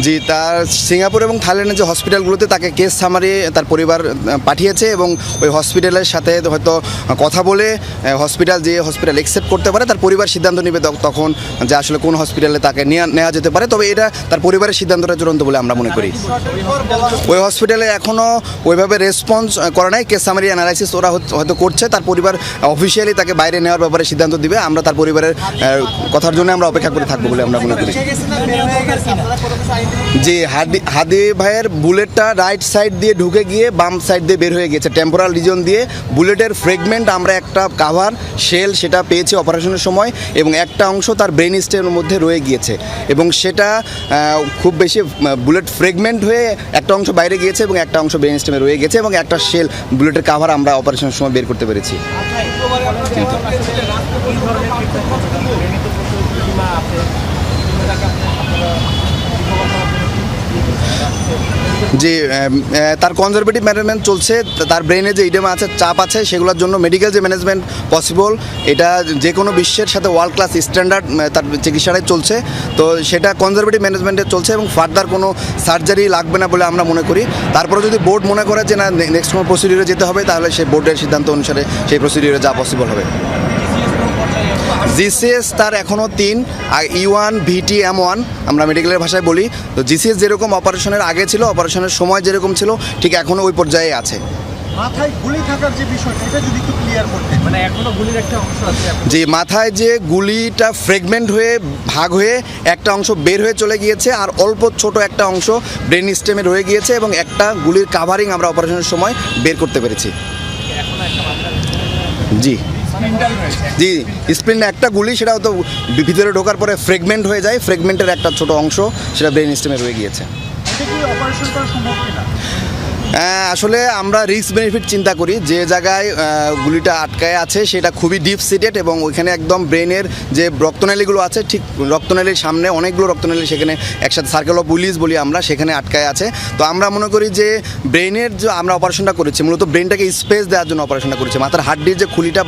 জি, তার সিঙ্গাপুর এবং থাইল্যান্ডের যে হসপিটালগুলোতে তাকে কেস সামারি তার পরিবার পাঠিয়েছে এবং ওই হসপিটালের সাথে হয়তো কথা বলে হসপিটাল অ্যাকসেপ্ট করতে পারে, তার পরিবার সিদ্ধান্ত নেবে তখন যে আসলে কোন হসপিটালে তাকে নেওয়া যেতে পারে। তবে এটা তার পরিবারের সিদ্ধান্তটা চূড়ান্ত বলে আমরা মনে করি। ওই হসপিটালে এখনও ওইভাবে রেসপন্স করা নাই, কেস সামারি অ্যানালাইসিস ওরা হয়তো করছে, তার পরিবার অফিসিয়ালি তাকে বাইরে নেওয়ার ব্যাপারে সিদ্ধান্ত দিবে। আমরা তার পরিবারের কথার জন্য আমরা অপেক্ষা করে থাকবো বলে আমরা মনে করি। জি, হাদি ভাইয়ের বুলেটটা রাইট সাইড দিয়ে ঢুকে গিয়ে বাম সাইড দিয়ে বের হয়ে গেছে, টেম্পোরাল রিজন দিয়ে। বুলেটের ফ্রেগমেন্ট আমরা একটা কাভার শেল সেটা পেয়েছি অপারেশনের সময়, এবং একটা অংশ তার ব্রেন স্টেমের মধ্যে রয়ে গিয়েছে, এবং সেটা খুব বেশি বুলেট ফ্রেগমেন্ট হয়ে একটা অংশ বাইরে গিয়েছে এবং একটা অংশ ব্রেন স্টেমে রয়ে গেছে, এবং একটা শেল বুলেটের কাভার আমরা অপারেশনের সময় বের করতে পেরেছি। জি, তার কনজারভেটিভ ম্যানেজমেন্ট চলছে। তার ব্রেনে যে ইডেমা আছে, চাপ আছে, সেগুলোর জন্য মেডিকেল যে ম্যানেজমেন্ট পসিবল, এটা যে কোনো বিশ্বের সাথে ওয়ার্ল্ড ক্লাস স্ট্যান্ডার্ড তার চিকিৎসাটাই চলছে। তো সেটা কনজারভেটিভ ম্যানেজমেন্টে চলছে এবং ফার্দার কোনো সার্জারি লাগবে না বলে আমরা মনে করি। তারপরে যদি বোর্ড মনে করে যে না নেক্সট কোনো প্রসিডিউরে যেতে হবে, তাহলে সেই বোর্ডের সিদ্ধান্ত অনুসারে সেই প্রসিডিউরে যা পসিবল হবে। জিসিএস তার এখনও 3, E1 VT M1 আমরা মেডিকেলের ভাষায় বলি। তো জিসিএস যেরকম অপারেশনের আগে ছিল, অপারেশনের সময় যেরকম ছিল, ঠিক এখনও ওই পর্যায়ে আছে। মাথায় গুলি থাকার যে বিষয়টা, এটা যদি একটু ক্লিয়ার করতে, মানে এখনো গুলির একটা অংশ আছে। জি, মাথায় যে গুলিটা ফ্রেগমেন্ট হয়ে ভাগ হয়ে একটা অংশ বের হয়ে চলে গিয়েছে, আর অল্প ছোট একটা অংশ ব্রেন স্টেমে রয়ে গিয়েছে, এবং একটা গুলির কাভারিং আমরা অপারেশনের সময় বের করতে পেরেছি। জি জি, স্প্লিন একটা গুলি, সেটা তো ভিতরে ঢোকার পরে ফ্রেগমেন্ট হয়ে যায়, ফ্রেগমেন্টের একটা ছোট অংশ সেটা ব্রেন স্টেমে রয়ে গিয়েছে। অপারেশন করা সম্ভব কিনা? আসলে আমরা রিস্ক বেনিফিট চিন্তা করি। যে জায়গায় গুলিটা আটকায় আছে সেটা খুবই ডিপ সিটেড, এবং ওইখানে একদম ব্রেনের যে রক্তনালীগুলো আছে, ঠিক রক্তনালীর সামনে অনেকগুলো রক্তনালী সেখানে একসাথে সার্কেল অফ উইলিস বলি আমরা, সেখানে আটকায় আছে। তো আমরা মনে করি যে ব্রেনের যে আমরা অপারেশনটা করেছি, মূলত ব্রেনটাকে স্পেস দেওয়ার জন্য অপারেশনটা করেছি। মাথার হাড্ডির যে খুলিটা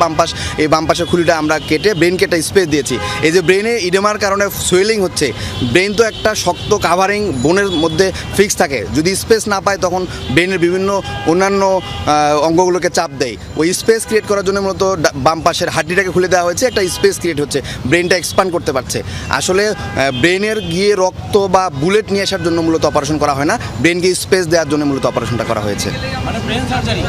এই বাম পাশের খুলিটা আমরা কেটে ব্রেনকে একটা স্পেস দিয়েছি। এই যে ব্রেনে ইডেমার কারণে সোয়েলিং হচ্ছে, ব্রেন তো একটা শক্ত কাভারিং বোনের মধ্যে ফিক্স থাকে, যদি স্পেস না পায় তখন ব্রেনের বিভিন্ন অন্যান্য অঙ্গগুলোকে চাপ দেয়। ওই স্পেস ক্রিয়েট করার জন্য মূলত বাম পাশের হাড্ডিটাকে খুলে দেওয়া হয়েছে, একটা স্পেস ক্রিয়েট হচ্ছে, ব্রেনটা এক্সপান্ড করতে পারছে। আসলে ব্রেনের গিয়ে রক্ত বা বুলেট নিয়ে আসার জন্য মূলত অপারেশন করা হয় না, ব্রেনকে স্পেস দেওয়ার জন্য মূলত অপারেশনটা করা হয়েছে। মানে ব্রেন সার্জারি